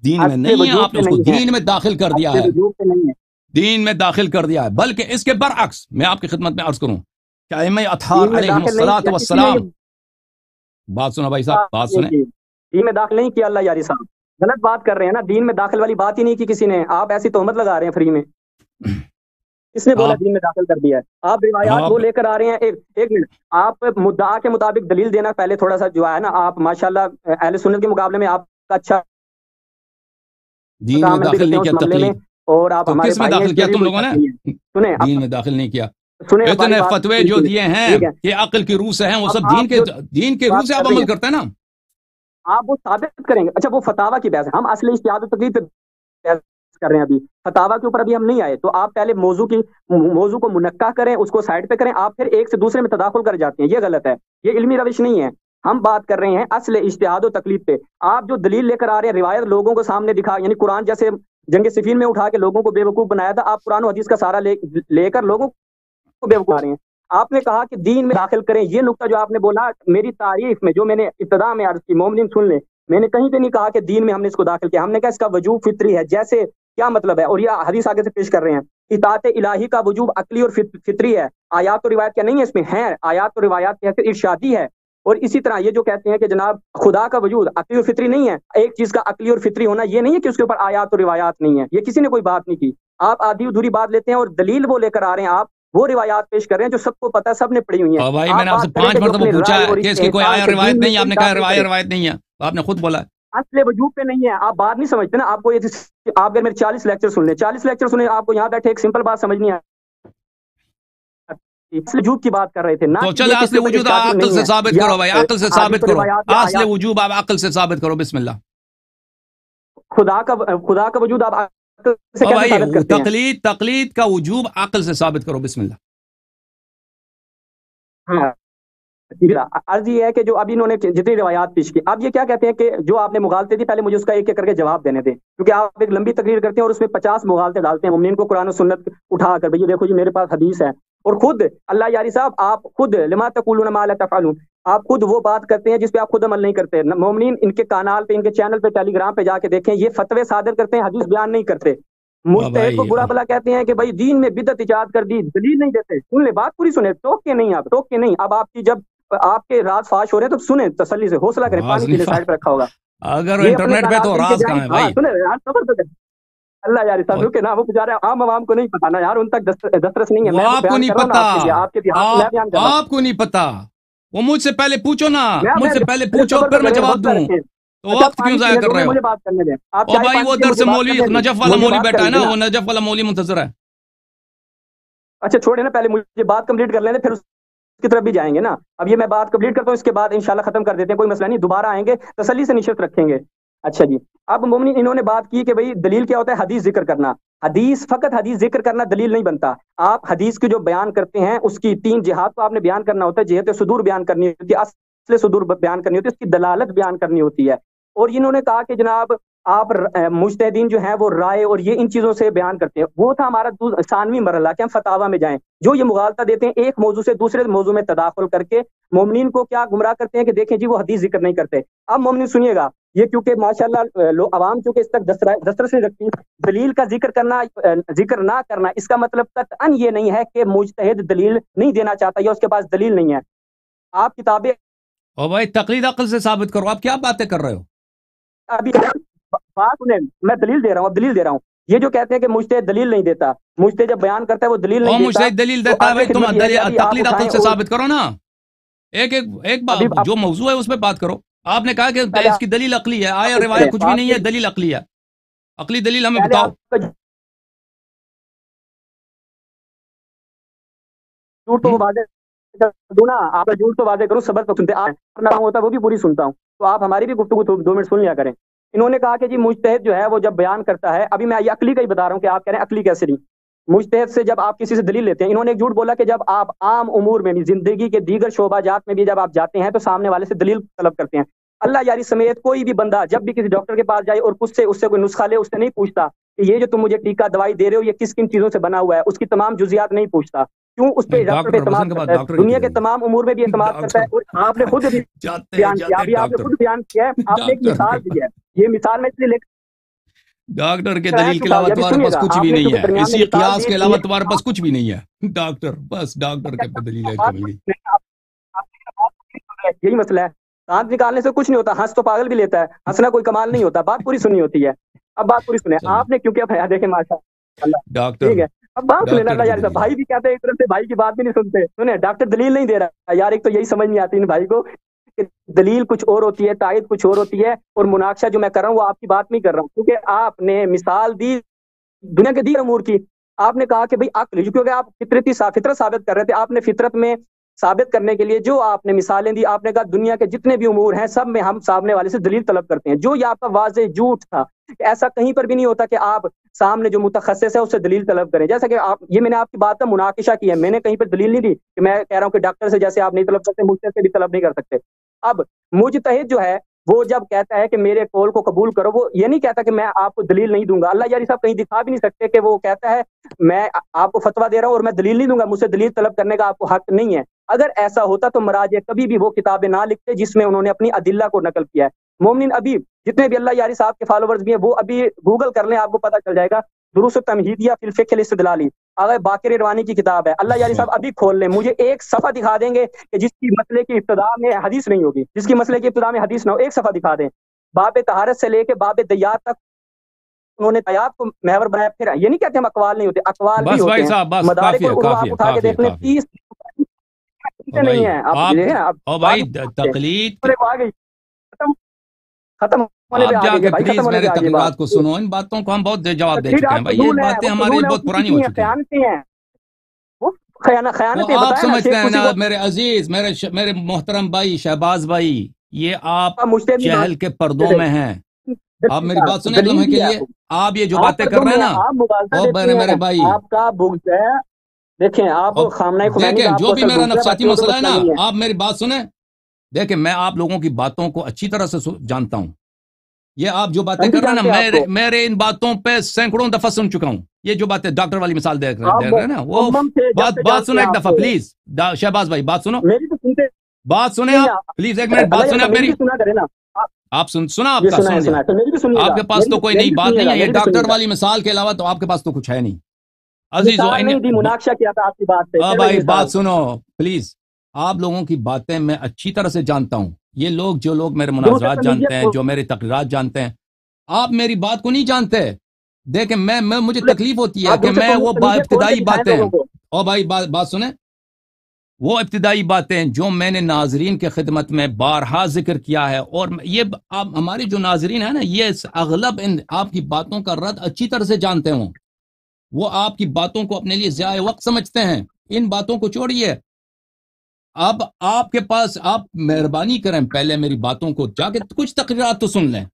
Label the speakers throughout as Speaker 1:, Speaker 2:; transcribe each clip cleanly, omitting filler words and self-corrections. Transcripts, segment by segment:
Speaker 1: دین میں نہیں ہے، آپ نے اس کو دین میں داخل کر دیا ہے، دین میں داخل کر دیا ہے، بلکہ اس کے برعکس میں آپ کی خدمت میں عرض کروں کہ ائمہ اطہار علیہم الصلوۃ والسلام، بات سنا بھائی صاحب، بات سنیں،
Speaker 2: دین میں داخل نہیں کیا اللہ یاری صاحب، غلط بات کر رہے ہیں نا، دین میں داخل والی بات ہی نہیں کی کسی نے، آپ ایسی تہمت لگا رہے ہیں فری میں، کس نے بولا دین میں داخل کر دیا ہے؟ آپ روایات وہ لے کر آ رہے ہیں، ایک منٹ، آپ مدعا کے مطابق دلیل دینا پہلے تھوڑا سا جو ہے نا، آپ ماشاءاللہ اہل سنت کے مقابلے میں آپ کا اچھا
Speaker 1: دین میں داخل نہیں کیا تقلید،
Speaker 2: اور آپ
Speaker 1: تو
Speaker 2: ہمارے
Speaker 1: کس میں داخل کیا تم لوگوں نے؟
Speaker 2: سنیں
Speaker 1: دین میں داخل نہیں کیا،
Speaker 2: سنیں
Speaker 1: اتنے فتوے جو دیے ہیں کہ عقل کی روح سے ہیں، وہ سب دین کے روح سے آپ عمل کرتے ہیں نا،
Speaker 2: آپ وہ ثابت کریں گے، اچھا وہ فتاوی کی بحث ہے، ہم اصل اجتہاد و تقلید پہ بحث کر رہے ہیں، ابھی فتاوی کے اوپر ابھی ہم نہیں آئے، تو آپ پہلے موضوع کو منقع کریں، اس کو سائڈ پہ کریں، آپ پھر ایک سے دوسرے میں تداخل کر جاتے ہیں، یہ غلط ہے، یہ علمی روش نہیں ہے، ہم بات کر رہے ہیں اصل اجتہاد و تقلید پہ، آپ جو دلیل لے کر آ رہے ہیں، روایت لوگوں کو سامنے دکھا، یعنی قرآن جیسے جنگ صفین میں اٹھا کے لوگوں کو بے وقوف بنایا تھا، آپ قرآن و حدیث کا سارا لے کر لوگوں کو بے وقوف بنا رہے ہیں، آپ نے کہا کہ دین میں داخل کریں، یہ نقطہ جو آپ نے بولا میری تعریف میں، جو میں نے ابتدا میں عرض کی، مومنین سن لیں، میں نے کہیں پہ نہیں کہا کہ دین میں ہم نے اس کو داخل کیا، ہم نے کہا اس کا وجوب فطری ہے، جیسے کیا مطلب ہے، اور یہ حدیث آگے سے پیش کر رہے ہیں، اطاعت الہی کا وجوب عقلی اور فطری ہے، آیات و روایات کیا نہیں ہے، اس میں ہیں آیات و روایات کی حیثیت ارشادی ہے، اور اسی طرح یہ جو کہتے ہیں کہ جناب خدا کا وجود عقلی اور فطری نہیں ہے، ایک چیز کا عقلی اور فطری ہونا یہ نہیں ہے کہ اس کے اوپر آیات و روایات نہیں ہے، یہ کسی نے کوئی بات نہیں کی، آپ آدھی ادھوری بات لیتے ہیں اور دلیل وہ لے کر آ رہے ہیں، آپ وہ روایات پیش کر رہے ہیں جو سب کو پتہ ہے، سب نے پڑھی ہوئی ہیں،
Speaker 1: بھائی میں نے آپ سے 5 مرتبہ پوچھا ہے کہ اس کی کوئی آیا روایت نہیں ہے، آپ نے کہا روایت نہیں ہے، آپ نے خود بولا ہے
Speaker 2: اصل وجوب پہ نہیں ہے، آپ بات نہیں سمجھتے نا، آپ کو یہ آپ اگر میرے 40 لیکچر سن لیں، 40 لیکچر سنیں، آپ کو یہاں بیٹھے ایک سمپل بات سمجھ نہیں آئی، اصل وجوب کی بات کر رہے تھے،
Speaker 1: تو چلے اصل وجود عقل سے ثابت کرو بھائی، عقل سے ثابت کرو، اصل وجوب آپ عقل سے ثابت کرو، بسم اللہ،
Speaker 2: خدا کا وجود آپ عقل سے کیسے ثابت کرتے ہیں؟
Speaker 1: تقلید کا وجوب عقل سے ثابت کرو، بسم اللہ،
Speaker 2: ہاں عرض یہ ہے کہ جو ابھی انہوں نے جتنی روایات پیش کی، اب یہ کیا کہتے ہیں کہ جو آپ نے مغالطے دی، پہلے مجھے اس کا ایک ایک کر کے جواب دینے دیں، کیونکہ آپ ایک لمبی تقریر کرتے ہیں اور اس میں 50 مغالطے ڈالتے ہیں، مومنین کو قرآن و سنت اٹھا کر، بھئی دیکھو جی میرے پاس حدیث ہے، اور خود اللہ یاری صاحب آپ خود لما تقولون ما لا تفعلون، آپ خود وہ بات کرتے ہیں جس پہ آپ خود عمل نہیں کرتے، مومنین ان کے کانال پہ، ان کے چینل پہ، ٹیلی گرام پہ جا کے دیکھیں، یہ فتوے صادر کرتے ہیں، حدیث بیان نہیں کرتے، مجتہد کو برا بلا کہتے ہیں کہ بھائی دین میں بدعت ایجاد کر دی، دلیل نہیں دیتے، سن لے بات پوری سنیں، ٹوک کے نہیں، آپ ٹوک کے نہیں، اب آپ کی جب آپ کے راز فاش ہو رہے ہیں تو سنیں تسلی سے، حوصلہ کریں، پانی پینے سائڈ پہ رکھا ہوگا،
Speaker 1: اگر انٹرنیٹ پہ تو راز کہاں ہے بھائی،
Speaker 2: سنیں اللہ یار صاحب رکے نا، وہ بیچارے عام عوام کو نہیں پتا نا یار، ان تک دسترس نہیں ہے،
Speaker 1: وہ آپ کو نہیں پتا، آپ کو نہیں پتا، وہ مجھ سے پہلے پوچھو نا، مجھ سے پہلے پوچھو پھر میں جواب دوں، تو وقت کیوں ضائع کر رہے ہو؟
Speaker 2: مجھے بات کرنے دیں،
Speaker 1: او بھائی وہ در سے مولوی نجف والا مولوی بیٹھا ہے نا، وہ نجف والا مولوی منتظر ہے،
Speaker 2: اچھا چھوڑے نا، پہلے مجھے بات کمپلیٹ کر لینے، پھر اس کی طرف بھی جائیں گے نا، اب یہ میں بات کمپلیٹ کرتا ہوں، اس کے بعد انشاءاللہ ختم کر دیتے ہیں، کوئی مسئلہ نہیں، دوبارہ آئیں گے تسلی سے نشست رکھیں گے، اچھا جی، اب مومنین انہوں نے بات کی کہ بھئی دلیل کیا ہوتا ہے، حدیث ذکر کرنا، فقط حدیث ذکر کرنا دلیل نہیں بنتا، آپ حدیث کی جو بیان کرتے ہیں اس کی 3 جہات کو آپ نے بیان کرنا ہوتا ہے، جہت صدور بیان کرنی ہوتی ہے، اصل صدور بیان کرنی ہوتی ہے، اس کی دلالت بیان کرنی ہوتی ہے، اور انہوں نے کہا کہ جناب آپ مجتہدین جو ہیں وہ رائے اور یہ ان چیزوں سے بیان کرتے ہیں، وہ تھا ہمارا ثانوی مرحلہ کہ ہم فتاوی میں جائیں، جو یہ مغالطہ دیتے ہیں ایک موضوع سے دوسرے موضوع میں تداخل کر کے مومنین کو کیا گمراہ کرتے ہیں کہ دیکھیں جی وہ حدیث ذکر نہیں کرتے، اب مومنین سنیے گا، یہ کیونکہ ماشاءاللہ عوام چونکہ اس تک دسترس نہیں رکھتی، دلیل کا ذکر نہ کرنا اس کا مطلب قطعاً یہ نہیں ہے کہ مجتہد دلیل نہیں دینا چاہتا یا اس کے پاس دلیل نہیں ہے، آپ کتابیں
Speaker 1: او بھائی تقلید عقل سے ثابت کرو، آپ کیا باتیں کر رہے ہو؟
Speaker 2: ابھی بات سنیں، میں دلیل دے رہا ہوں، یہ جو کہتے ہیں کہ مجتہد دلیل نہیں دیتا، مجتہد جب بیان کرتا ہے وہ دلیل نہیں دیتا،
Speaker 1: مجتہد دلیل دیتا ہے بھائی، تم تقلید عقل سے ثابت کرو نا، ایک بات جو موضوع ہے اس پہ بات کرو، آپ نے کہا کہ اس کی دلیل عقلی ہے، آیا روایت کچھ بھی نہیں ہے، دلیل عقلی ہے، عقلی دلیل ہمیں بتاؤ،
Speaker 2: جھوٹ تو واضح دوں نا، آپ جھوٹ تو واضح کروں، صبر تو سنتے ہوتا ہے وہ بھی پوری سنتا ہوں، تو آپ ہماری بھی گفتگو 2 منٹ سن لیا کریں، انہوں نے کہا کہ جی مجتہد جو ہے وہ جب بیان کرتا ہے، ابھی میں یہ عقلی کا ہی بتا رہا ہوں کہ آپ کہہ رہے ہیں عقلی کیسے نہیں، مجتہد سے جب آپ کسی سے دلیل لیتے ہیں، انہوں نے ایک جھوٹ بولا کہ جب آپ عام امور میں بھی، زندگی کے دیگر شعبہ جات میں بھی جب آپ جاتے ہیں تو سامنے والے سے دلیل طلب کرتے ہیں، اللہ یاری سمیت کوئی بھی بندہ جب بھی کسی ڈاکٹر کے پاس جائے اور اس سے کوئی نسخہ لے، اس سے نہیں پوچھتا کہ یہ جو تم مجھے ٹیکا دوائی دے رہے ہو یہ کس کن چیزوں سے بنا ہوا ہے، اس کی تمام جزیات نہیں پوچھتا، کیوں اس پہ ڈاکٹر پہ اعتماد کرتا ہے، دنیا کے تمام امور میں بھی اعتماد کرتا ہے، اور آپ نے خود بیان کیا، ابھی آپ نے خود بیان کیا ہے، آپ نے ایک مثال دی ہے، یہ مثال میں اس لیے
Speaker 1: ڈاکٹر کے دلیل کے علاوہ تمہارے پاس کچھ بھی نہیں ہے، اسی قیاس کے علاوہ تمہارے پاس کچھ بھی نہیں ہے، ڈاکٹر بس ڈاکٹر کے دلیل ہے کمل گئی۔
Speaker 2: یہی مسئلہ ہے، دانت نکالنے سے کچھ نہیں ہوتا، ہنس تو پاگل بھی لیتا ہے، ہنسنا کوئی کمال نہیں ہوتا، بات پوری سننی ہوتی ہے۔ اب بات پوری سنیں آپ نے، کیونکہ اب دیکھیں ماشاء اللہ
Speaker 1: ڈاکٹر
Speaker 2: ٹھیک ہے، اب بات سنیں اللہ یار، بھائی بھی کہتے ہیں ایک طرف سے، بھائی کی بات بھی نہیں سنتے۔ سنیں ڈاکٹر دلیل نہیں دے رہا یار، ایک تو یہی سمجھ نہیں آتی ان بھائی کو کہ دلیل کچھ اور ہوتی ہے، تائید کچھ اور ہوتی ہے، اور مناقشہ جو میں کر رہا ہوں وہ آپ کی بات نہیں کر رہا ہوں، کیونکہ آپ نے مثال دی دنیا کے دیگر امور کی۔ آپ نے کہا کہ بھئی عقل، کیونکہ آپ فطرت ثابت کر رہے تھے، آپ نے فطرت میں ثابت کرنے کے لیے جو آپ نے مثالیں دی، آپ نے کہا دنیا کے جتنے بھی امور ہیں سب میں ہم سامنے والے سے دلیل طلب کرتے ہیں، جو یہ آپ کا واضح جھوٹ تھا۔ ایسا کہیں پر بھی نہیں ہوتا کہ آپ سامنے جو متخصص ہے اس سے دلیل طلب کریں، جیسا کہ آپ، یہ میں نے آپ کی بات کا مناقشہ کیا ہے، میں نے کہیں پر دلیل نہیں دی کہ میں کہہ رہا ہوں کہ ڈاکٹر سے جیسے آپ نہیں طلب کرتے مجھ سے بھی طلب نہیں کر سکتے۔ اب مجتہد جو ہے وہ جب کہتا ہے کہ میرے قول کو قبول کرو، وہ یہ نہیں کہتا کہ میں آپ کو دلیل نہیں دوں گا۔ اللہ یاری صاحب کہیں دکھا بھی نہیں سکتے کہ وہ کہتا ہے میں آپ کو فتویٰ دے رہا ہوں اور میں دلیل نہیں دوں گا، مجھ سے دلیل طلب کرنے کا آپ کو حق نہیں ہے۔ اگر ایسا ہوتا تو مراجع کبھی بھی وہ کتابیں نہ لکھتے جس میں انہوں نے اپنی ادلہ کو نقل کیا ہے۔ مومنین ابھی جتنے بھی اللہ یاری صاحب کے فالوورز بھی ہیں وہ ابھی گوگل کر لیں، آپ کو پتہ چل جائے گا، دروس التمہیدیہ فی الفقہ الاستدلالی، آغا باقر روانی کی کتاب ہے، اللہ یاری صاحب ابھی کھول لیں، مجھے ایک صفحہ دکھا دیں گے کہ جس کی مسئلے کی ابتدا میں حدیث نہیں ہوگی، جس کی مسئلے کی ابتدا میں حدیث نہ ہو، ایک صفحہ دکھا دیں۔ باب طہارت سے لے کے باب دیات تک انہوں نے دیات کو محور بنایا۔ پھر یہ نہیں کہتے ہم اقوال نہیں ہوتے، اقوال بھی ہوتے ہیں، مدارک العلوم آپ اٹھا کے دیکھ لیں، 30 نہیں ہے آپ
Speaker 1: بھائی تقلید
Speaker 2: ختم ہونے پہ
Speaker 1: آپ جا
Speaker 2: آگے
Speaker 1: کے
Speaker 2: بھائی، ختم
Speaker 1: پلیز
Speaker 2: ہونے
Speaker 1: میرے
Speaker 2: پہ آگے
Speaker 1: تقریرات
Speaker 2: بات۔
Speaker 1: کو سنو، ان باتوں کو ہم بہت جواب دے
Speaker 2: پھر
Speaker 1: چکے ہیں
Speaker 2: آپ
Speaker 1: بھائی، یہ
Speaker 2: فضول ہے،
Speaker 1: باتیں
Speaker 2: وہ
Speaker 1: ہماری
Speaker 2: فضول ہے،
Speaker 1: بہت
Speaker 2: وہ
Speaker 1: پرانی
Speaker 2: کسی
Speaker 1: ہو
Speaker 2: ہیں،
Speaker 1: چکی ہیں۔
Speaker 2: خیانتیں ہیں، وہ
Speaker 1: تو
Speaker 2: خیانتیں
Speaker 1: آپ
Speaker 2: بتائیں نا،
Speaker 1: سمجھتے
Speaker 2: شیخ
Speaker 1: ہیں
Speaker 2: کرسی
Speaker 1: نا
Speaker 2: کو
Speaker 1: میرے عزیز، میرے محترم بھائی شہباز بھائی، یہ آپ
Speaker 2: مجھ سے نہیں
Speaker 1: چہل کے پردوں میں ہیں۔ آپ میری بات سنیں ایک
Speaker 2: دلیل
Speaker 1: لمحے کے
Speaker 2: بھی ہے،
Speaker 1: لیے، آپ یہ جو
Speaker 2: آپ
Speaker 1: باتیں کر
Speaker 2: پردوں
Speaker 1: رہے ہیں
Speaker 2: میں
Speaker 1: نا،
Speaker 2: آپ مبالغہ
Speaker 1: او
Speaker 2: دیتے
Speaker 1: میرے
Speaker 2: ہیں،
Speaker 1: بھائی،
Speaker 2: آپ کا بغض ہے، دیکھیں آپ خامنہ خمینی
Speaker 1: دیکھیں
Speaker 2: کا آپ
Speaker 1: جو
Speaker 2: کو
Speaker 1: بھی
Speaker 2: اصل
Speaker 1: میرا
Speaker 2: بغض ہے،
Speaker 1: نفساتی
Speaker 2: باقی وہ تو
Speaker 1: مسئلہ ہے نا،
Speaker 2: نہیں ہے۔
Speaker 1: آپ میری بات سنیں، دیکھیں میں آپ لوگوں کی باتوں کو اچھی طرح سے جانتا ہوں، یہ آپ جو باتیں
Speaker 2: ہم بھی
Speaker 1: کر رہے ہیں
Speaker 2: جانتے
Speaker 1: نا،
Speaker 2: آپ کو،
Speaker 1: میرے ان باتوں پہ سینکڑوں دفعہ سن چکا ہوں، یہ جو باتیں ڈاکٹر والی مثال دے
Speaker 2: آپ
Speaker 1: رہے ہیں نا، وہ
Speaker 2: امم سے جب سے
Speaker 1: بات
Speaker 2: جانتے
Speaker 1: سنیں
Speaker 2: ہیں
Speaker 1: ایک
Speaker 2: آپ
Speaker 1: دفعہ
Speaker 2: کو،
Speaker 1: پلیز، شہباز بھائی بات سنو،
Speaker 2: میری تو سنتے
Speaker 1: بات سنیں
Speaker 2: نہیں
Speaker 1: آپ پلیز، ایک منٹ
Speaker 2: اللہ
Speaker 1: بات
Speaker 2: یار
Speaker 1: سنیں آپ
Speaker 2: میری
Speaker 1: میری،
Speaker 2: بھی سنا کرے نا،
Speaker 1: آپ سنا آپ
Speaker 2: یہ
Speaker 1: کا
Speaker 2: سنا
Speaker 1: سن
Speaker 2: ہے،
Speaker 1: لیا،
Speaker 2: سنا ہے تو میری بھی سنیے
Speaker 1: آپ
Speaker 2: گا،
Speaker 1: کے پاس تو کوئی نئی بات نہیں ہے، یہ
Speaker 2: میری بھی
Speaker 1: ڈاکٹر
Speaker 2: سنیے گا۔
Speaker 1: والی مثال کے علاوہ تو آپ کے پاس تو کچھ ہے نہیں عزیز
Speaker 2: مثال نہیں دی، مناقشہ کیا تھا آپ کی بات سے، پھر وہی
Speaker 1: بھائی
Speaker 2: مثال۔
Speaker 1: بات سنو پلیز، آپ لوگوں کی باتیں میں اچھی طرح سے جانتا ہوں، یہ لوگ جو لوگ میرے
Speaker 2: دروس
Speaker 1: مناظرات جانتے ہیں،
Speaker 2: التمہیدیہ
Speaker 1: جو میری تقریرات جانتے ہیں، آپ میری بات کو نہیں جانتے۔ دیکھیں مجھے تکلیف ہوتی ہے
Speaker 2: آپ
Speaker 1: کہ
Speaker 2: دروس
Speaker 1: میں وہ
Speaker 2: التمہیدیہ کھول کے
Speaker 1: ابتدائی
Speaker 2: دکھائیں
Speaker 1: باتیں،
Speaker 2: لوگوں کو۔
Speaker 1: اور بھائی بات سنیں، وہ ابتدائی باتیں جو میں نے ناظرین کے خدمت میں بارہا ذکر کیا ہے، اور یہ ہمارے جو ناظرین ہیں نا، یہ اغلب ان آپ کی باتوں کا رد اچھی طرح سے جانتے ہوں، وہ آپ کی باتوں کو اپنے لیے ضیاء وقت سمجھتے ہیں، ان باتوں کو چھوڑیے۔ اب آپ کے پاس، آپ مہربانی کریں پہلے میری باتوں کو جا کے کچھ تقریرات تو سن لیں،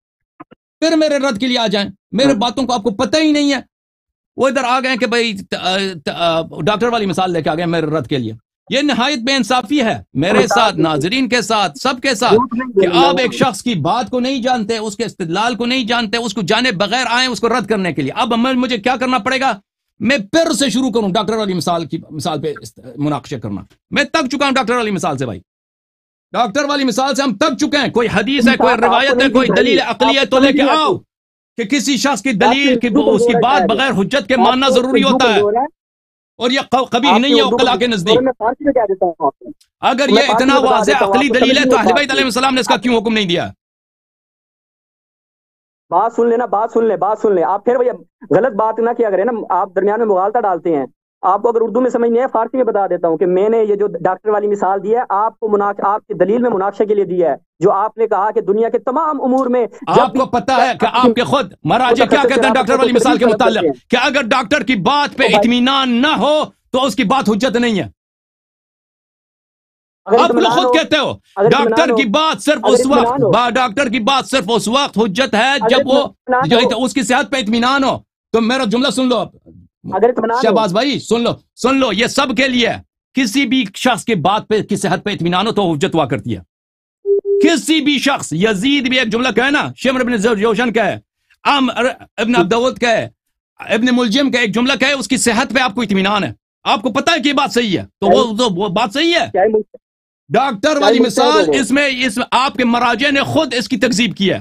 Speaker 1: پھر میرے رد کے لیے آ جائیں۔ میرے باتوں کو آپ کو پتہ ہی نہیں ہے، وہ ادھر آ گئے کہ بھائی ڈاکٹر والی مثال لے کے آ گئے میرے رد کے لیے۔ یہ نہایت بے انصافی ہے میرے ساتھ، ناظرین کے ساتھ، سب کے ساتھ، کہ آپ ایک شخص کی بات کو نہیں جانتے، اس کے استدلال کو نہیں جانتے، اس کو جانے بغیر آئیں اس کو رد کرنے کے لیے۔ اب مجھے کیا کرنا پڑے گا؟ میں پھر سے شروع کروں ڈاکٹر والی مثال پہ مناقشہ کرنا۔ میں تک چکا ہوں ڈاکٹر والی مثال سے، بھائی ڈاکٹر والی مثال سے ہم تک چکے ہیں۔ کوئی حدیث ہے، کوئی روایت ہے، کوئی دلیل عقلی ہے تو لے کے آؤ، کہ کسی شخص کی دلیل کی اس کی بات بغیر حجت کے ماننا ضروری ہوتا ہے، اور یہ قبیح نہیں ہے عقلاء کے نزدیک۔ اگر یہ اتنا واضح عقلی دلیل ہے تو اہل بیت علیہ السلام نے اس کا کیوں حکم نہیں دیا؟
Speaker 2: بات سن لینا، بات سن لیں، آپ پھر وہی غلط بات نہ کیا کریں نا، آپ درمیان میں مغالطہ ڈالتے ہیں۔ آپ کو اگر اردو میں سمجھ نہیں ہے، فارسی میں بتا دیتا ہوں کہ میں نے یہ جو ڈاکٹر والی مثال دی ہے آپ کو آپ کی دلیل میں مناقشے کے لیے دی ہے، جو آپ نے کہا کہ دنیا کے تمام امور میں
Speaker 1: آپ کو پتا ہے کہ آپ کے خود مراجع کیا کہتے ہیں ڈاکٹر والی مثال کے متعلق، کہ اگر ڈاکٹر کی بات پہ اطمینان نہ ہو تو اس کی بات حجت نہیں ہے۔ آپ لوگ خود کہتے ہو ڈاکٹر کی بات صرف اس وقت حجت ہے جب وہ اس کی صحت پہ اطمینان ہو۔ تو میرا جملہ سن لو شہباز بھائی، سن لو، یہ سب کے لیے، کسی بھی شخص کی بات پہ کی صحت پہ اطمینان ہو تو حجت ہوا کرتی ہے۔ کسی بھی شخص، یزید بھی ایک جملہ کہے نا، شمر ابن جوشن کہے، ابن عبدود کہے، ابن ملجم کا ایک جملہ کہے، اس کی صحت پہ آپ کو اطمینان ہے، آپ کو پتہ ہے کہ یہ بات صحیح ہے، تو وہ بات صحیح ہے۔ ڈاکٹر والی مثال اس میں آپ کے مراجع نے خود اس کی تکذیب کی ہے۔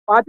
Speaker 2: 5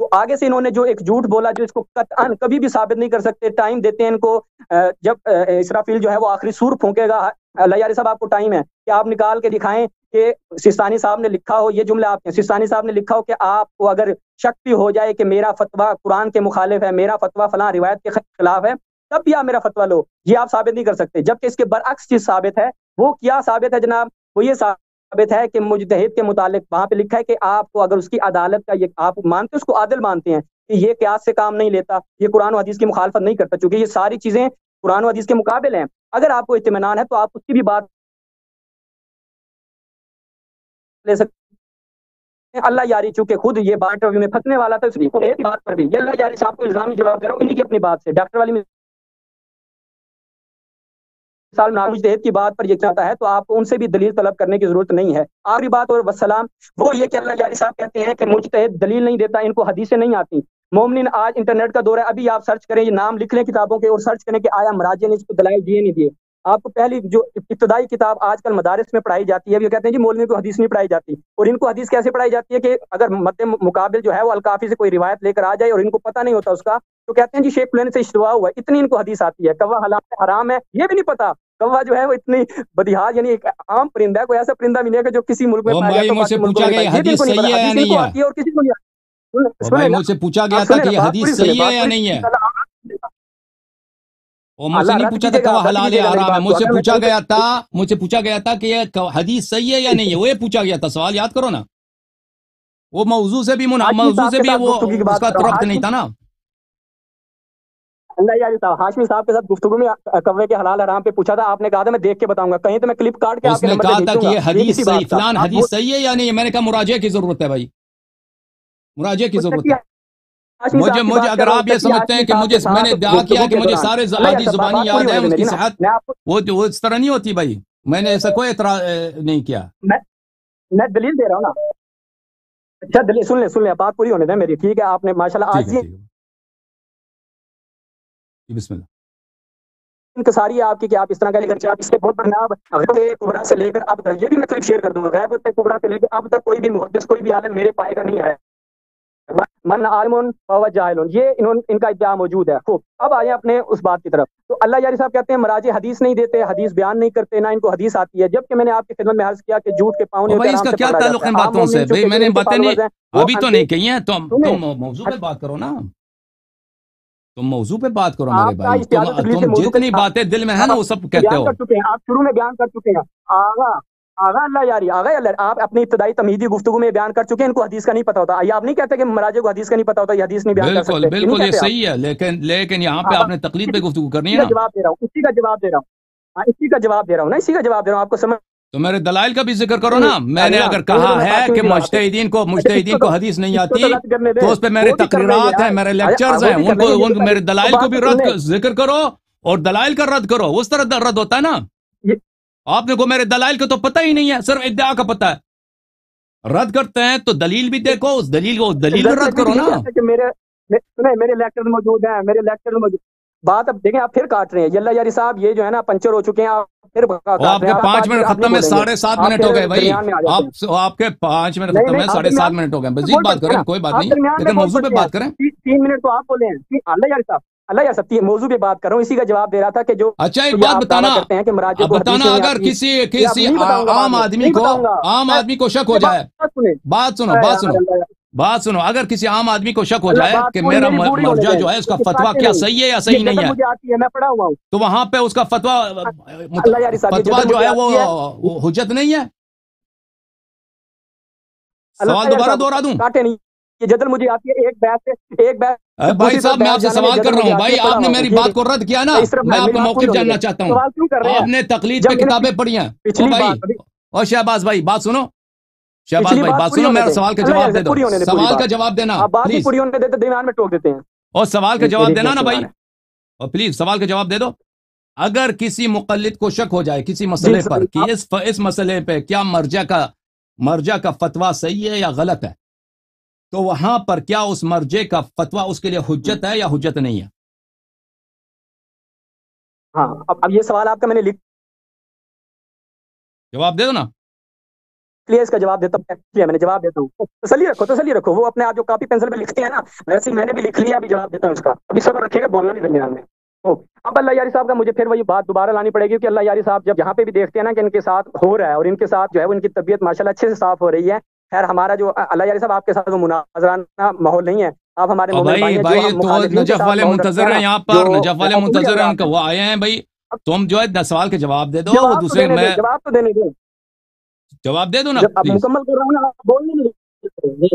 Speaker 2: تو آگے سے انہوں نے جو ایک جھوٹ بولا جو اس کو قطعاً کبھی بھی ثابت نہیں کر سکتے. ٹائم دیتے ہیں ان کو, جب اسرافیل جو ہے وہ آخری سور پھونکے گا. اللہ یاری صاحب آپ کو ٹائم ہے کہ آپ نکال کے دکھائیں کہ سستانی صاحب نے لکھا ہو, یہ جملہ آپ کے سستانی صاحب نے لکھا ہو کہ آپ کو اگر شک بھی ہو جائے کہ میرا فتویٰ قرآن کے مخالف ہے, میرا فتویٰ فلاں روایت کے خلاف ہے, تب بھی آپ میرا فتویٰ لو. یہ آپ ثابت نہیں کر سکتے. جبکہ اس کے برعکس چیز ثابت ہے. وہ کیا ثابت ہے جناب؟ وہ یہ ثابت ہے کہ مجتہد کے متعلق وہاں پہ لکھا ہے کہ آپ کو اگر اس کی عدالت کا, یہ آپ مانتے ہیں, اس کو عادل مانتے ہیں کہ یہ قیاس سے کام نہیں لیتا, یہ قرآن و حدیث کی مخالفت نہیں کرتا, چونکہ یہ ساری چیزیں قرآن و حدیث کے مقابل ہیں. اگر آپ کو اطمینان ہے تو آپ اس کی بھی بات لے سکتے ہیں. اللہ یاری چونکہ خود یہ بات انٹرویو میں پھنسنے والا تھا, اس لیے ایک بات پر بھی یہ اللہ یاری صاحب کو الزامی جواب دے رہا ہوں انہیں کی اپنی بات سے. ڈاکٹر والی مثال مجتہد کی بات پر یہ چاہتا ہے تو آپ کو ان سے بھی دلیل طلب کرنے کی ضرورت نہیں ہے. آخری بات اور وسلام وہ یہ کہ اللہ یاری صاحب کہتے ہیں کہ مجتہد دلیل نہیں دیتا, ان کو حدیثیں نہیں آتی. مومنین آج انٹرنیٹ کا دور ہے, ابھی آپ سرچ کریں, یہ نام لکھ لیں کتابوں کے اور سرچ کریں کہ آیا مراجع نے اس کو دلائل دیے نہیں دیے. آپ کو پہلی جو ابتدائی کتاب آج کل مدارس میں پڑھائی جاتی ہے, وہ کہتے ہیں جی مولوی کو حدیث نہیں پڑھائی جاتی. اور ان کو حدیث کیسے پڑھائی جاتی ہے کہ اگر مد مقابل جو ہے وہ الکافی سے کوئی روایت لے کر آ جائے اور ان کو پتہ نہیں ہوتا اس کا, تو کہتے ہیں جی شیخ فلانی سے اشتباہ ہوا ہے, اتنی ان کو حدیث آتی ہے. کوا حلال حرام ہے یہ بھی نہیں پتا. کوا جو ہے وہ اتنی بدیہات, یعنی ایک عام پرندہ ہے, کوئی ایسا پرندہ ملے گا جو کسی ملک میں
Speaker 1: او
Speaker 2: پایا
Speaker 1: بھائی
Speaker 2: جاتا ہے
Speaker 1: مجھ سے
Speaker 2: باقی ملکوں
Speaker 1: پوچھا
Speaker 2: میں
Speaker 1: گیا
Speaker 2: نہیں
Speaker 1: یہ
Speaker 2: پایا. یہ بھی ان
Speaker 1: حدیث
Speaker 2: کو نہیں
Speaker 1: صحیح
Speaker 2: پتا,
Speaker 1: ہے یا
Speaker 2: حدیث ان
Speaker 1: نہیں
Speaker 2: کو
Speaker 1: ہے؟
Speaker 2: آتی ہے اور کسی کو نہیں آتی.
Speaker 1: او بھائی مجھ سے پوچھا گیا تھا کہ یہ حدیث صحیح ہے یا نہیں ہے؟ وہ مجھ سے نہیں پوچھا تھا کوا حلال ہے حرام ہے, مجھ سے پوچھا گیا تھا, مجھ سے پوچھا گیا تھا کہ یہ حدیث صحیح ہے یا نہیں ہے, وہ یہ پوچھا گیا تھا. سوال یاد کرو نا. وہ موضوع سے بھی موضوع سے بھی وہ اس کا ربط نہیں تھا نا.
Speaker 2: اللہ یاری صاحب ہاشمی صاحب کے ساتھ گفتگو میں کوے کے حلال حرام پہ پوچھا تھا, آپ نے کہا تھا میں دیکھ کے بتاؤں گا, کہیں تو میں کلپ کاٹ کے آپ
Speaker 1: اس
Speaker 2: کے
Speaker 1: نے
Speaker 2: نمبر پہ
Speaker 1: کہا
Speaker 2: بھیج
Speaker 1: تھا
Speaker 2: دوں
Speaker 1: کہ
Speaker 2: گا.
Speaker 1: یہ
Speaker 2: یہ
Speaker 1: حدیث
Speaker 2: کسی
Speaker 1: صحیح,
Speaker 2: بات کا
Speaker 1: فلان حدیث صحیح ہے یا نہیں ہے. میں نے کہا مراجعے کی ضرورت ہے بھائی, مراجعے کی ضرورت ہے. مجھے اگر آپ یہ سمجھتے ہیں کہ مجھے, میں نے دعا کیا کہ مجھے سارے حدیث زبانی یاد ہے, اس کی صحت وہ اس طرح نہیں ہوتی بھائی. میں نے ایسا کوئی اعتراض نہیں کیا.
Speaker 2: میں دلیل دے رہا ہوں نا. اچھا دلیل سن لیں بات پوری ہونے دیں میری, ٹھیک ہے. آپ نے ماشاءاللہ آج
Speaker 1: بسم اللہ.
Speaker 2: انکساری ہے آپ کی کہ آپ اس طرح کا لے کر آپ اس سے بہت بڑھنا غیبت کبریٰ سے لے کر اب تک, یہ بھی میں کلپ شیئر کر دوں گا, غیبت کبریٰ سے لے کر اب تک کوئی بھی محدث کوئی بھی عالم میرے پائے کا نہیں ہے. من عالم فهو جاہل, یہ ان کا ادعا موجود ہے. خوب, اب آئیں اپنے اس بات کی طرف. تو اللہ یاری صاحب کہتے ہیں مراجع حدیث نہیں دیتے, حدیث بیان نہیں کرتے, نہ ان کو حدیث آتی ہے. جبکہ میں نے آپ کی خدمت میں عرض کیا کہ جھوٹ کے پاؤں نہیں ہوتے,
Speaker 1: بھائی اس
Speaker 2: آرام
Speaker 1: کا
Speaker 2: سے
Speaker 1: کیا
Speaker 2: پکڑا
Speaker 1: تعلق
Speaker 2: جاتا
Speaker 1: ان
Speaker 2: ہے. عام
Speaker 1: باتوں سے
Speaker 2: مومن
Speaker 1: بھائی؟
Speaker 2: چونکہ
Speaker 1: میں
Speaker 2: جو
Speaker 1: نے
Speaker 2: ان کے
Speaker 1: باتیں نہیں
Speaker 2: فالوورز ہیں وہ
Speaker 1: ابھی تو نہیں کہی ہیں. تم موضوع پہ بات کرو نا, تم موضوع پہ بات کرو میرے
Speaker 2: آپ کا
Speaker 1: بھائی.
Speaker 2: اشتہاد تکلیف سے
Speaker 1: تم
Speaker 2: موضوع
Speaker 1: جتنی
Speaker 2: پہ
Speaker 1: باتیں دل میں ہے نا وہ سب کہتے
Speaker 2: بیان
Speaker 1: ہو.
Speaker 2: کر چکے ہیں, آپ شروع میں بیان کر چکے ہیں. آغا اللہ یاری, آغا اللہ, آپ اپنی ابتدائی تمہیدی گفتگو میں بیان کر چکے ہیں ان کو حدیث کا نہیں پتا ہوتا. یہ آپ نہیں کہتے کہ مراجع کو حدیث کا نہیں پتا ہوتا, یہ حدیث نہیں بیان کر
Speaker 1: بالکل
Speaker 2: سکتے, یہ نہیں
Speaker 1: بالکل, یہ
Speaker 2: کہتے آپ.
Speaker 1: صحیح ہے, لیکن یہاں پہ آپ نے تقلید پہ گفتگو کرنی ہے
Speaker 2: اسی کا
Speaker 1: نا.
Speaker 2: جواب دے رہا ہوں, اسی کا جواب دے رہا ہوں, اسی کا جواب دے رہا ہوں نا, اسی کا جواب دے رہا ہوں. آپ کو سمجھ
Speaker 1: تو میرے دلائل کا بھی ذکر کرو نا. میں نے اگر کہا ہے کہ مجتہدین کو حدیث نہیں آتی تو اس پہ میرے تقریرات ہیں, میرے لیکچرز ہیں, ان کو میرے دلائل کو بھی ذکر کرو اور دلائل کا رد کرو. اس طرح رد ہوتا ہے نا. آپ نے کو میرے دلائل کا تو پتہ ہی نہیں ہے, صرف ادعا کا پتہ ہے. رد کرتے ہیں تو دلیل بھی دیکھو, اس دلیل کو رد کرو نا.
Speaker 2: میرے لیکچر موجود ہیں, میرے لیکچر موجود. بات اب دیکھیں آپ پھر کاٹ رہے ہیں. یلا یاری صاحب یہ جو ہے نا پنچر ہو چکے ہیں, آپ پھر
Speaker 1: آپ کے 5 منٹ ختم ہے, 7.5 منٹ ہو گئے بھائی. آپ کے 5 منٹ ختم ہے, 7.5 منٹ ہو گئے. مزید بات کریں کوئی بات نہیں, لیکن موضوع پہ بات کریں.
Speaker 2: 3 منٹ تو آپ بولے ہیں. اللہ یاری صاحب, اللہ یار سب موضوع پہ بات کر رہا ہوں, اسی کا جواب دے رہا تھا کہ جو
Speaker 1: اچھا ایک بات بتانا,
Speaker 2: کرتے ہیں کہ مراجع
Speaker 1: اب
Speaker 2: کو حدیث
Speaker 1: بتانا
Speaker 2: نہیں
Speaker 1: اگر
Speaker 2: آتی.
Speaker 1: کسی عام آدمی کو شک ہو جائے, بات سنو, اگر کسی عام آدمی کو شک ہو جائے کہ میرا مرجع جو ہے اس کا فتویٰ کیا صحیح ہے یا صحیح نہیں ہے,
Speaker 2: مجھے آتی ہے, میں پڑھا ہوا ہوں,
Speaker 1: تو وہاں پہ اس کا فتویٰ جو ہے وہ حجت نہیں ہے. سوال دوبارہ دوہرا دوں؟
Speaker 2: کاٹے نہیں, یہ جدل مجھے آتی ہے ایک بیت سے ایک بیت.
Speaker 1: بھائی صاحب میں آپ سے سوال کر رہا ہوں بھائی, آپ نے میری بات کو رد کیا نا, میں آپ کا موقف جاننا چاہتا ہوں. آپ نے تقلید پہ کتابیں پڑھی ہیں. او بھائی, اور شہباز بھائی بات سنو, شہباز بھائی بات سنو, میرا سوال کا جواب دے دو, سوال کا جواب دینا پلیز,
Speaker 2: پوری ہونے دیتے درمیان میں ٹوک دیتے ہیں.
Speaker 1: اور سوال کا جواب دینا نا بھائی, اور پلیز سوال کا جواب دے دو. اگر کسی مقلد کو شک ہو جائے کسی مسئلے پر کہ اس مسئلے پہ کیا مرجع کا فتویٰ صحیح ہے یا غلط ہے, تو وہاں پر کیا اس مرجع کا فتویٰ اس کے لیے حجت ہے یا حجت نہیں ہے؟
Speaker 2: ہاں, اب یہ سوال آپ کا میں نے لکھ,
Speaker 1: جواب دے دو نا.
Speaker 2: لیے اس کا جواب دیتا ہوں، میں نے جواب دیتا ہوں، تسلی رکھو، وہ اپنے آپ جو کاپی پینسل پہ لکھتے ہیں نا، ویسے میں نے بھی لکھ لیا، ابھی جواب دیتا ہوں اس کا، ابھی صبر رکھیے گا، بولنا نہیں درمیان میں۔ اب اللہ یاری صاحب کا مجھے پھر وہی بات دوبارہ لانی پڑے گی کہ اللہ یاری صاحب جب یہاں پہ بھی دیکھتے ہیں نا کہ ان کے ساتھ ہو رہا ہے، اور ان کے ساتھ جو ہے وہ ان کی طبیعت ماشاءاللہ اچھے سے صاف ہو رہی ہے، خیر ہمارا جو اللہ یاری صاحب آپ کے ساتھ وہ مناظرانہ ماحول نہیں ہے، آپ ہمارے مومن بھائی ہیں جو ہم
Speaker 1: تو
Speaker 2: مخالفین کے
Speaker 1: نجف
Speaker 2: ساتھ
Speaker 1: والے
Speaker 2: ماحول رکھتے
Speaker 1: منتظر
Speaker 2: ہیں
Speaker 1: ہیں
Speaker 2: نا،
Speaker 1: یہاں
Speaker 2: جو
Speaker 1: پر، نجف والے منتظر ہیں، ان کا وہ آئے ہیں بھائی، تم جو ہے سوال کے جواب دے دو، وہ
Speaker 2: جواب تو
Speaker 1: دوسرے
Speaker 2: دینے دیں،
Speaker 1: میں
Speaker 2: جواب تو دینے دیں،
Speaker 1: جواب دے دو نا
Speaker 2: جب اب
Speaker 1: پلیز۔
Speaker 2: مکمل کر رہا ہوں نا، آپ بولنے نہیں دیں۔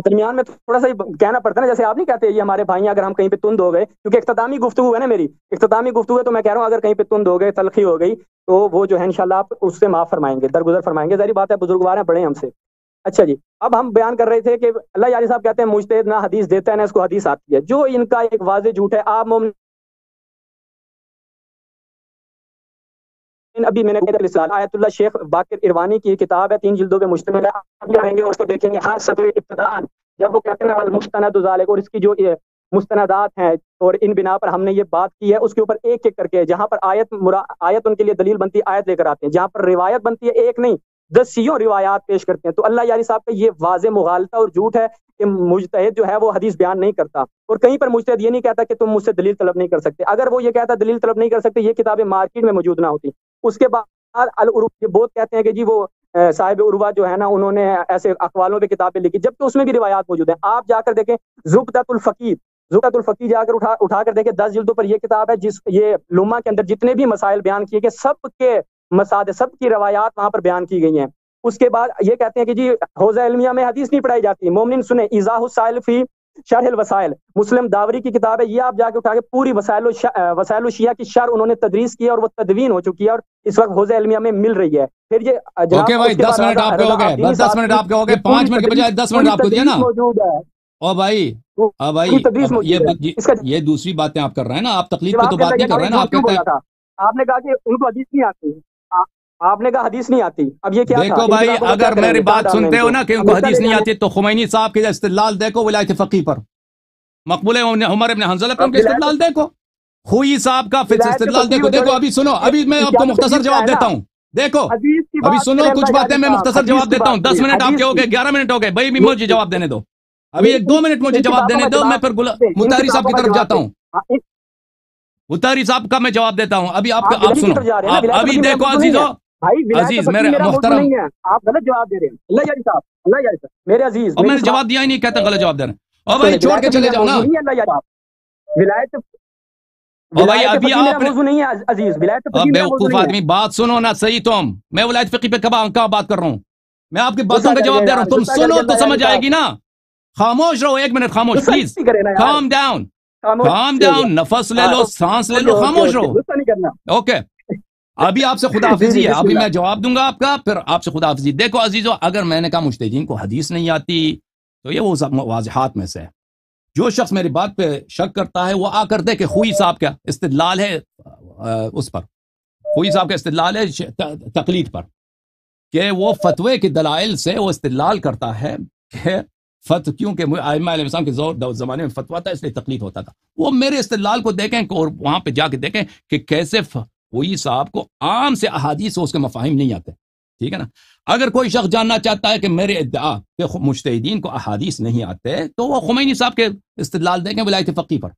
Speaker 2: درمیان میں تھوڑا سا کہنا پڑتا ہے نا، جیسے آپ نہیں کہتے یہ ہمارے بھائی ہیں، اگر ہم کہیں پہ تند ہو گئے، کیونکہ اختتامی گفتگو ہے نا میری، اختتامی گفتگو ہے، تو میں کہہ رہا ہوں اگر کہیں پہ تند ہو گئے، تلخی ہو گئی، تو وہ جو ہے انشاءاللہ آپ اس سے معاف فرمائیں گے، درگزر فرمائیں گے، ظاہری بات ہے بزرگوار ہیں، بڑے ہیں ہم سے۔ اچھا جی، اب ہم بیان کر رہے تھے کہ اللہ یاری صاحب کہتے ہیں مجتہد نہ حدیث دیتا ہے نہ اس کو حدیث آتی ہے، جو ان کا ایک واضح جھوٹ ہے۔ آپ مومن ابھی میں نے آیت اللہ شیخ باقر اروانی کی کتاب ہے، 3 جلدوں پہ مشتمل ہے، ابھی آئیں گے اس کو دیکھیں گے، ہر صدر ابتداء جب وہ کہتے ہیں المستند ذالک، اور اس کی جو مستندات ہیں، اور ان بنا پر ہم نے یہ بات کی ہے، اس کے اوپر ایک ایک کر کے جہاں پر آیت ان کے لیے دلیل بنتی ہے آیت لے کر آتے ہیں، جہاں پر روایت بنتی ہے ایک نہیں 10 روایات پیش کرتے ہیں۔ تو اللہ یاری صاحب کا یہ واضح مغالطہ اور جھوٹ ہے کہ مجتہد جو ہے وہ حدیث بیان نہیں کرتا، اور کہیں پر مجتہد یہ نہیں کہتا کہ تم مجھ سے دلیل طلب نہیں کر سکتے، اگر وہ یہ کہتا دلیل طلب نہیں کر سکتے یہ کتابیں مارکیٹ میں موجود نہ ہوتی۔ اس کے بعد یہ بہت کہتے ہیں کہ جی وہ صاحب عروہ جو ہے نا انہوں نے ایسے اقوالوں پہ کتابیں لکھی، جبکہ اس میں بھی روایات موجود ہیں۔ آپ جا کر دیکھیں زبدۃ الفقیر جا کر اٹھا کر دیکھیں، 10 جلدوں پر یہ کتاب ہے، جس یہ لما کے اندر جتنے بھی مسائل بیان کیے گئے سب کے مسائل، سب کی روایات وہاں پر بیان کی گئی ہیں۔ اس کے بعد یہ کہتے ہیں کہ جی حوزہ علمیہ میں حدیث نہیں پڑھائی جاتی، مومن سنیں ایضاح السائل فی شرح الوسائل، مسلم داوری کی کتاب ہے، یہ آپ جا کے اٹھا کے پوری وسائل الشیعہ کی شرح انہوں نے تدریس کی ہے، اور وہ تدوین ہو چکی ہے، اور اس وقت حوزہ علمیہ میں مل رہی ہے۔ پھر یہ
Speaker 1: اوکے بھائی، 10 منٹ آپ کے ہو گئے، بس 10 منٹ آپ کے ہو گئے، 5 منٹ کے بجائے 10 منٹ آپ کو دیا نا۔
Speaker 2: موجود ہے،
Speaker 1: او بھائی،
Speaker 2: پوری تدریس
Speaker 1: اب
Speaker 2: موجود ہے۔ اس کا
Speaker 1: یہ دوسری باتیں آپ کر رہے ہیں نا، آپ تقلید پہ
Speaker 2: جواب
Speaker 1: تو
Speaker 2: کے
Speaker 1: بات
Speaker 2: اندر
Speaker 1: نہیں کر رہے ہیں نا، آپ
Speaker 2: کیوں
Speaker 1: کہتے ہیں
Speaker 2: بولا تھا؟ آپ نے کہا کہ ان کو حدیث نہیں آتی، آپ نے کہا حدیث نہیں آتی، اب یہ کیا تھا؟
Speaker 1: دیکھو بھائی،
Speaker 2: انقلابوں کو کیا
Speaker 1: اگر
Speaker 2: کریں
Speaker 1: میری
Speaker 2: گے؟ کہاں
Speaker 1: بات
Speaker 2: ڈالنا
Speaker 1: سنتے ہو
Speaker 2: ان
Speaker 1: نا کہ ان کو
Speaker 2: امریکہ
Speaker 1: حدیث
Speaker 2: لے
Speaker 1: نہیں
Speaker 2: جانا
Speaker 1: آتی، تو خمینی صاحب کے استدلال دیکھو ولایت فقیہ پر، مقبول عمر ابن حنظلہ پر ان کے استدلال دیکھو، خوئی صاحب کا استدلال دیکھو۔ دیکھو ابھی سنو، ابھی میں آپ کو مختصر جواب دیتا ہوں، دیکھو
Speaker 2: حدیث کی
Speaker 1: ابھی
Speaker 2: بات
Speaker 1: سنو
Speaker 2: کریں
Speaker 1: کچھ
Speaker 2: اللہ
Speaker 1: باتیں
Speaker 2: یاری
Speaker 1: میں
Speaker 2: صاحب،
Speaker 1: مختصر
Speaker 2: حدیث
Speaker 1: جواب
Speaker 2: کی
Speaker 1: دیتا ہوں۔
Speaker 2: بات
Speaker 1: 10
Speaker 2: کریں،
Speaker 1: منٹ آپ کے
Speaker 2: حدیث
Speaker 1: ہو
Speaker 2: کی۔
Speaker 1: گئے، 11 منٹ ہو گئے بھائی، مجھے جواب دینے دو، ابھی 2 منٹ مجھے جواب دینے دو، میں پھر مطہری صاحب کی طرف جاتا ہوں، مطہری صاحب کا میں جواب دیتا ہوں۔ ابھی آپ سنو، ابھی دیکھو عزیزو،
Speaker 2: بھائی ولایت
Speaker 1: عزیز
Speaker 2: فقیہ
Speaker 1: میرے
Speaker 2: میرا موضوع
Speaker 1: محترم،
Speaker 2: نہیں ہے، آپ غلط جواب دے رہے ہیں اللہ یاری صاحب، اللہ یاری صاحب میرے عزیز،
Speaker 1: اور میں
Speaker 2: میری
Speaker 1: نے جواب دیا ہی نہیں، کہتا غلط جواب دے رہے ہیں، اور بھائی چھوڑ کے
Speaker 2: ولایت
Speaker 1: چلے
Speaker 2: فقیہ
Speaker 1: جاؤ نا۔
Speaker 2: موضوع نہیں ہے اللہ یاری صاحب، ولایت
Speaker 1: اور بھائی
Speaker 2: ولایت
Speaker 1: ابھی
Speaker 2: فقیہ میرا
Speaker 1: آپ نے،
Speaker 2: موضوع نہیں ہے عزیز، ولایت
Speaker 1: اب
Speaker 2: فقیہ میرا موضوع
Speaker 1: بیوقوف
Speaker 2: نہیں ہے۔
Speaker 1: آدمی بات سنو نا، صحیح تم، میں ولایت فقیہ پہ کہاں بات کر رہا ہوں، میں آپ کی باتوں
Speaker 2: غصہ
Speaker 1: کا
Speaker 2: کر
Speaker 1: جواب
Speaker 2: گئے
Speaker 1: دے رہا
Speaker 2: یار،
Speaker 1: ہوں، تم
Speaker 2: غصہ کر
Speaker 1: سنو
Speaker 2: گئے
Speaker 1: تو
Speaker 2: اللہ یاری
Speaker 1: سمجھ آئے گی
Speaker 2: صاحب،
Speaker 1: نا۔ خاموش رہو، 1 منٹ خاموش
Speaker 2: غصہ
Speaker 1: پلیز،
Speaker 2: نہیں کرے نا یار،
Speaker 1: کام ڈاؤن،
Speaker 2: خاموش
Speaker 1: کام
Speaker 2: ہو گیا۔
Speaker 1: ڈاؤن، نفس لے لو، سانس لے لو،
Speaker 2: اوکے اوکے
Speaker 1: خاموش
Speaker 2: اوکے،
Speaker 1: رہو،
Speaker 2: غصہ نہیں کرنا۔
Speaker 1: اوکے۔ ابھی آپ سے خدا
Speaker 2: جی
Speaker 1: حافظی
Speaker 2: جی
Speaker 1: ہے،
Speaker 2: بسم
Speaker 1: ابھی
Speaker 2: اللہ۔
Speaker 1: میں جواب دوں گا آپ کا، پھر آپ سے خدا حافظی۔ دیکھو عزیزو، اگر میں نے کہا مجتہدین کو حدیث نہیں آتی تو یہ وہ واضحات میں سے ہے۔ جو شخص میری بات پہ شک کرتا ہے وہ آ کر دے کہ خوئی صاحب کا استدلال ہے اس پر، خوئی صاحب کا استدلال ہے تقلید پر، کہ وہ فتوے کے دلائل سے وہ استدلال کرتا ہے کہ کیونکہ ائمہ علیہ السلام کے زمانے میں فتویٰ تھا اس لیے تقلید ہوتا تھا۔ وہ میرے استدلال کو دیکھیں اور وہاں پہ جا کے دیکھیں کہ کیسے خوئی صاحب کو عام سے احادیث سے اس کے مفاہیم نہیں آتے، ٹھیک ہے نا۔ اگر کوئی شخص جاننا چاہتا ہے کہ میرے ادعا کہ مجتہدین کو احادیث نہیں آتے، تو وہ خمینی صاحب کے استدلال دیکھیں ولایت فقیہ پر،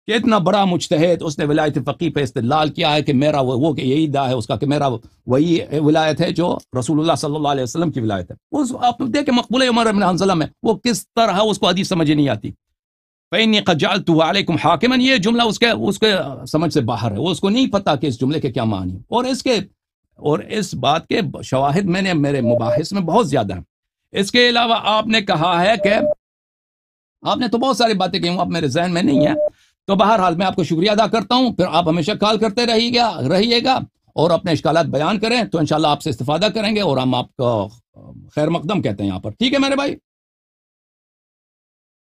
Speaker 1: کہ اتنا بڑا مجتہد اس نے ولایت فقیہ پہ استدلال کیا ہے کہ میرا وہ کہ یہی ادعا ہے اس کا کہ میرا وہی ولایت ہے جو رسول اللہ صلی اللہ علیہ وسلم کی ولایت ہے۔ آپ دیکھیں مقبول عمر ابن حنظلہ میں وہ کس طرح اس کو حدیث سمجھ نہیں آتی۔ فَإِنِّي قَدْ جَعَلْتُهُ عَلَيْكُمْ حَاكِمًا، یہ جملہ اس کے سمجھ سے باہر ہے، وہ اس کو نہیں پتا کہ اس جملے کے کیا معنی، اور اس بات کے شواہد میں نے میرے مباحث میں بہت زیادہ ہیں۔ اس کے علاوہ آپ نے کہا ہے کہ آپ نے تو بہت ساری باتیں کہی، اب میرے ذہن میں نہیں ہے، تو بہرحال میں آپ کو شکریہ ادا کرتا ہوں، پھر آپ ہمیشہ کال کرتے رہیے گا اور اپنے اشکالات بیان کریں، تو انشاءاللہ آپ سے استفادہ کریں گے، اور ہم آپ کو خیر مقدم کہتے ہیں یہاں پر، ٹھیک ہے میرے بھائی؟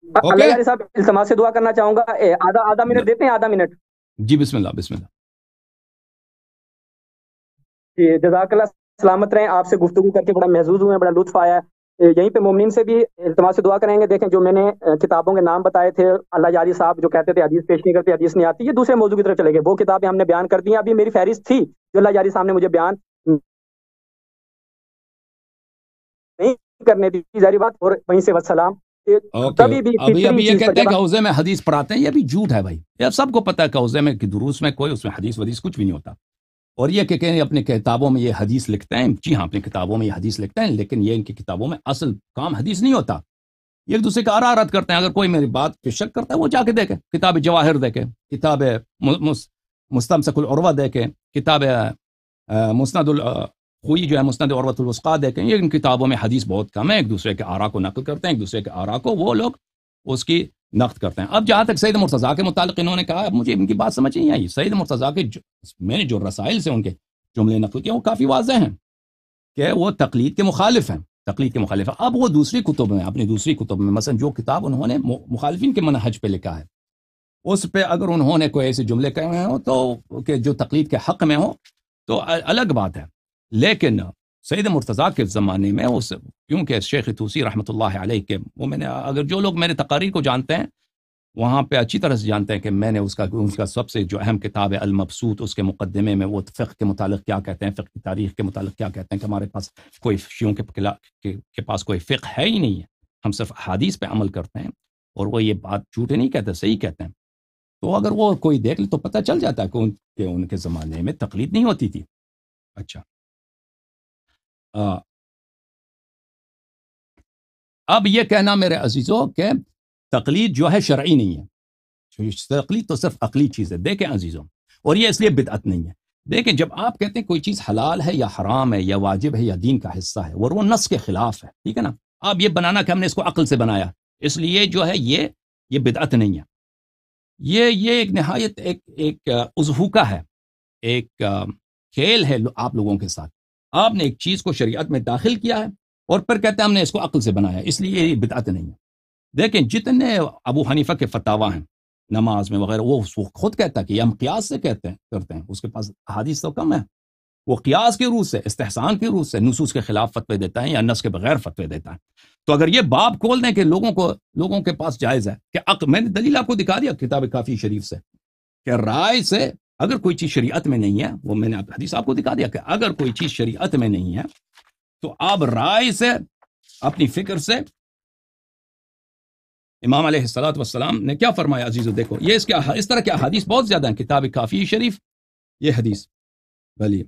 Speaker 2: اللہ یاری صاحب التماس سے دعا کرنا چاہوں گا، آدھا منٹ دیتے ہیں، آدھا منٹ؟
Speaker 1: جی بسم اللہ، بسم اللہ۔
Speaker 2: جی جزاک اللہ، سلامت رہیں، آپ سے گفتگو کر کے بڑا محظوظ ہوئے ہیں، بڑا لطف آیا ہے۔ یہیں پہ مومنین سے بھی التماس سے دعا کریں گے۔ دیکھیں جو میں نے کتابوں کے نام بتائے تھے، اللہ یاری صاحب جو کہتے تھے حدیث پیش نہیں کرتے، حدیث نہیں آتی، یہ دوسرے موضوع کی طرف چلے گئے، وہ کتابیں ہم نے بیان کر دی ہیں۔ ابھی میری فہرست تھی جو اللہ یاری صاحب نے مجھے بیان نہیں کرنے دی ظاہری بات، اور وہیں سے وسلام.
Speaker 1: ابھی یہ کہتے ہیں کہ حوزے میں حدیث پڑھاتے ہیں، یہ بھی جھوٹ ہے بھائی. یہ سب کو پتہ ہے کہ حوزے میں دروس میں کوئی اس میں حدیث ودیث کچھ بھی نہیں ہوتا. اور یہ کہ کہیں اپنے کتابوں میں یہ حدیث لکھتے ہیں، جی ہاں اپنی کتابوں میں یہ حدیث لکھتے ہیں، لیکن یہ ان کی کتابوں میں اصل کام حدیث نہیں ہوتا. یہ ایک دوسرے کا آرا رد کرتے ہیں. اگر کوئی میری بات پہ شک کرتا ہے وہ جا کے دیکھے، کتاب جواہر دیکھے، کتاب مستمسک العروہ دیکھے، کتاب مسند الخوئی جو ہے مسند عروۃ الوثقی دیکھیں. یہ ان کتابوں میں حدیث بہت کم ہے. ایک دوسرے کے آرا کو نقل کرتے ہیں، ایک دوسرے کے آرا کو وہ لوگ اس کی نقد کرتے ہیں. اب جہاں تک سید مرتضیٰ کے متعلق انہوں نے کہا، اب مجھے ان کی بات سمجھ نہیں آئی. سید مرتضیٰ کے میں نے جو رسائل سے ان کے جملے نقل کیے وہ کافی واضح ہیں کہ وہ تقلید کے مخالف ہیں، تقلید کے مخالف ہیں. اب وہ دوسری کتب میں، اپنی دوسری کتب میں مثلا جو کتاب انہوں نے مخالفین کے منہج پہ لکھا ہے، اس پہ اگر انہوں نے کوئی ایسے جملے کہے ہوئے ہوں تو کہ جو تقلید کے حق میں ہو تو الگ بات ہے. لیکن سید مرتضیٰ کے زمانے میں کیونکہ شیخ طوسی رحمۃ اللہ علیہ کے وہ میں نے، اگر جو لوگ میرے تقاریر کو جانتے ہیں وہاں پہ اچھی طرح سے جانتے ہیں کہ میں نے اس کا سب سے جو اہم کتاب ہے المبسوط، اس کے مقدمے میں وہ فقہ کے متعلق کیا کہتے ہیں، فقہ کی تاریخ کے متعلق کیا کہتے ہیں کہ ہمارے پاس کوئی شیعوں کے پاس کوئی فقہ ہے ہی نہیں ہے، ہم صرف حدیث پہ عمل کرتے ہیں. اور وہ یہ بات جھوٹے نہیں کہتے، صحیح کہتے ہیں. تو اگر وہ کوئی دیکھ لے تو پتہ چل جاتا ہے کہ ان کے زمانے میں تقلید نہیں ہوتی تھی. اچھا اب یہ کہنا میرے عزیزوں کہ تقلید جو ہے شرعی نہیں ہے، تقلید تو صرف عقلی چیز ہے. دیکھیں عزیزوں، اور یہ اس لیے بدعت نہیں ہے. دیکھیں جب آپ کہتے ہیں کوئی چیز حلال ہے یا حرام ہے یا واجب ہے یا دین کا حصہ ہے اور وہ نص کے خلاف ہے، ٹھیک ہے نا، آپ یہ بنانا کہ ہم نے اس کو عقل سے بنایا، اس لیے جو ہے یہ بدعت نہیں ہے. یہ ایک نہایت ایک اضحوکہ ہے، ایک کھیل ہے آپ لوگوں کے ساتھ. آپ نے ایک چیز کو شریعت میں داخل کیا ہے اور پھر کہتے ہیں ہم نے اس کو عقل سے بنایا، اس لیے یہ بدعت نہیں ہے. دیکھیں جتنے ابو حنیفہ کے فتاوی ہیں نماز میں وغیرہ، وہ خود کہتا ہے کہ یہ ہم قیاس سے کرتے ہیں. اس کے پاس حدیث تو کم ہے، وہ قیاس کے روح سے، استحسان کے روح سے نصوص کے خلاف فتوے دیتا ہے یا نص کے بغیر فتوے دیتا ہے. تو اگر یہ باب کھول دیں کہ لوگوں کے پاس جائز ہے کہ عقل، میں نے دلیل آپ کو دکھا دیا کتاب کافی شریف سے کہ رائے سے اگر کوئی چیز شریعت میں نہیں ہے، وہ میں نے حدیث آپ کو دکھا دیا کہ اگر کوئی چیز شریعت میں نہیں ہے تو آپ رائے سے، اپنی فکر سے. امام علیہ الصلوۃ والسلام نے کیا فرمایا عزیزو؟ دیکھو یہ اس طرح کے احادیث بہت زیادہ ہیں. کتاب کافی شریف یہ حدیث بھلی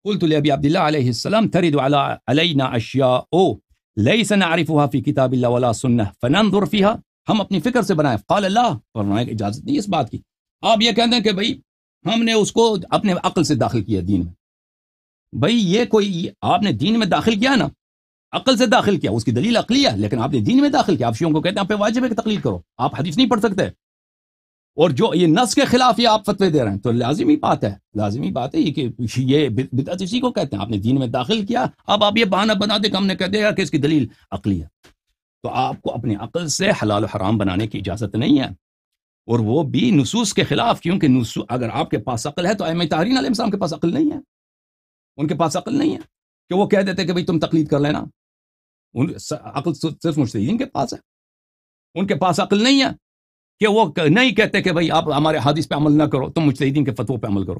Speaker 1: قلت لأبي عبد الله عليه السلام ترد علينا أشياء ليس نعرفها في كتاب الله ولا سنة فننظر فيها، ہم اپنی فکر سے بنائیں. قال اللہ، فرمایا کہ اجازت نہیں اس بات کی. آپ یہ کہتے ہیں کہ بھئی ہم نے اس کو اپنے عقل سے داخل کیا دین میں. بھئی یہ کوئی آپ نے دین میں داخل کیا نا، عقل سے داخل کیا، اس کی دلیل عقلی ہے، لیکن آپ نے دین میں داخل کیا. آپ شیعوں کو کہتے ہیں آپ پہ واجب ہے کہ تقلید کرو، آپ حدیث نہیں پڑھ سکتے، اور جو یہ نص کے خلاف یہ آپ فتوے دے رہے ہیں، تو لازمی بات ہے یہ کہ یہ بدعت اسی کو کہتے ہیں. آپ نے دین میں داخل کیا، اب آپ یہ بہانہ بنا دے کہ ہم نے کہہ دیا کہ اس کی دلیل عقلی ہے. تو آپ کو اپنی عقل سے حلال و حرام بنانے کی اجازت نہیں ہے، اور وہ بھی نصوص کے خلاف. کیونکہ اگر آپ کے پاس عقل ہے تو ائمہ طاہرین علیہ السلام کے پاس عقل نہیں ہے، ان کے پاس عقل نہیں ہے کہ وہ کہہ دیتے کہ بھئی تم تقلید کر لینا. عقل صرف مجتہدین کے پاس ہے، ان کے پاس عقل نہیں ہے کہ وہ نہیں کہتے کہ بھئی آپ ہمارے حدیث پہ عمل نہ کرو، تم مجتہدین کے فتووں پہ عمل کرو.